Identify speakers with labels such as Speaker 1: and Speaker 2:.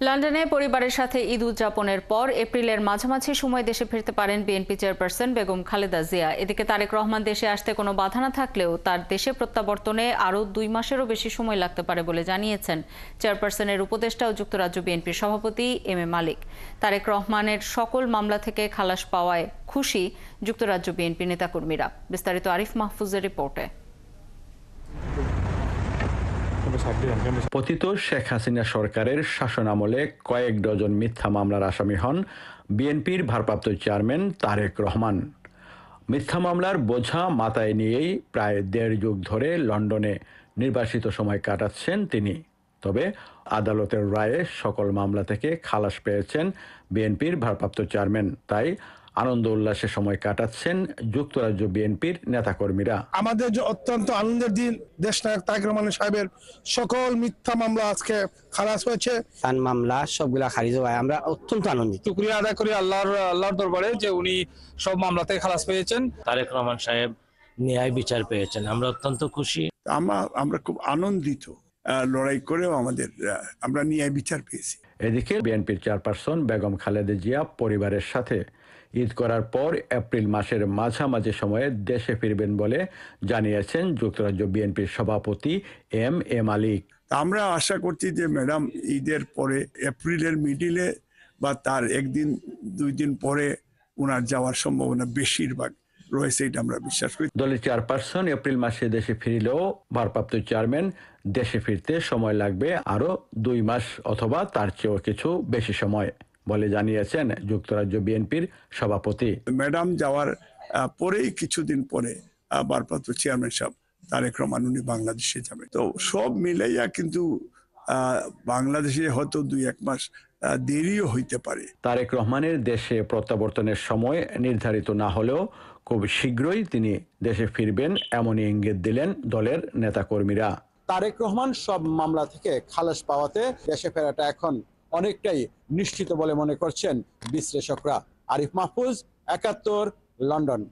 Speaker 1: লন্ডনে পরিবারের সাথে ঈদ উদযাপনের পর এপ্রিলের মাঝামাঝি সময় দেশে ফিরতে পারেন বিএনপি চেয়ারপারসন বেগম খালেদা জিয়া। এদিকে তারেক রহমান দেশে আসতে কোনো বাধা না থাকলেও তার দেশে প্রত্যাবর্তনে আরও 2 মাসেরও বেশি সময় লাগতে পারে বলে জানিয়েছেন চেয়ারপারসনের উপদেষ্টা ও যুক্তরাজ্য বিএনপির সভাপতি এম এ মালিক। তারেক রহমানের সকল মামলা থেকে খালাস পাওয়ায় খুশি যুক্তরাজ্য বিএনপি নেতাকর্মীরা। বিস্তারিত আরিফ মাহফুজের রিপোর্টে।
Speaker 2: পতিত শেখ হাসিনা সরকারের শাসনামলে কয়েক ডজন মিথ্যা মামলার আসামি হন বিএনপির ভারপ্রাপ্ত চেয়ারম্যান তারেক রহমান। মিথ্যা মামলার বোঝা মাথায় নিয়েই প্রায় 1.5 যুগ ধরে লন্ডনে নির্বাসিত সময় কাটাচ্ছেন তিনি। তবে আদালতের রায়ে সকল মামলা থেকে খালাস পেয়েছেন বিএনপির ভারপ্রাপ্ত চেয়ারম্যান। তাই আনন্দ উল্লাসে সময় কাটাচ্ছেন যুক্তরাজ্য বিএনপির নেতাকর্মীরা।
Speaker 3: আমাদের যে অত্যন্ত আনন্দের দিন, দেশনায়ক তারেক রহমান সাহেবের সকল মিথ্যা মামলা আজকে খালাস হয়েছে।
Speaker 4: তার মামলা সবগুলা খারিজ হয়, আমরা অত্যন্ত আনন্দিত।
Speaker 5: শুকরিয়া আদায় করি আল্লাহর দরবারে যে উনি সব মামলা থেকে খালাস পেয়েছেন।
Speaker 6: তারেক রহমান সাহেব ন্যায় বিচার পেয়েছেন, আমরা অত্যন্ত খুশি।
Speaker 7: আমরা খুব আনন্দিত, লড়াই করেও আমরা ন্যায় বিচার পেয়েছি।
Speaker 2: এদিকে বিএনপির চেয়ারপারসন বেগম খালেদা জিয়া পরিবারের সাথে ঈদ করার পর এপ্রিল মাসের মাঝামাঝি সময়ে দেশে ফিরবেন বলে জানিয়েছেন যুক্তরাজ্য বিএনপির সভাপতি এম এ মালিক।
Speaker 7: আমরা আশা করছি যে ম্যাডাম ঈদের পরে এপ্রিলের মিডিলে বা তার 1-2 দিন পরে ওনার যাওয়ার সম্ভাবনা বেশিরভাগ রয়েছে, এটা আমরা বিশ্বাস করি।
Speaker 2: দলের চেয়ারপারসন এপ্রিল মাসে দেশে ফিরলেও ভারপ্রাপ্ত চেয়ারম্যান দেশে ফিরতে সময় লাগবে আরও 2 মাস অথবা তার চেয়েও কিছু বেশি সময় বলে জানিয়েছেন যুক্তরাজ্য বিএনপির সভাপতি।
Speaker 7: ম্যাডাম যাওয়ার পরেই কিছুদিন পরে ভারপ্রাপ্ত চেয়ারম্যান সাহেব তারেক রহমান উনি বাংলাদেশে যাবে। তো সব মিলাইয়া কিন্তু বাংলাদেশে হয়তো 2-1 মাস দেরিও হইতে পারে।
Speaker 2: তারেক রহমানের দেশে প্রত্যাবর্তনের সময় নির্ধারিত না হলেও খুব শীঘ্রই তিনি দেশে ফিরবেন এমনই ইঙ্গিত দিলেন দলের নেতাকর্মীরা।
Speaker 8: তারেক রহমান সব মামলা থেকে খালাস পাওয়াতে দেশে ফেরাটা এখন অনেকটাই নিশ্চিত বলে মনে করছেন বিশ্লেষকরা। আরিফ মাহফুজ, 71, লন্ডন।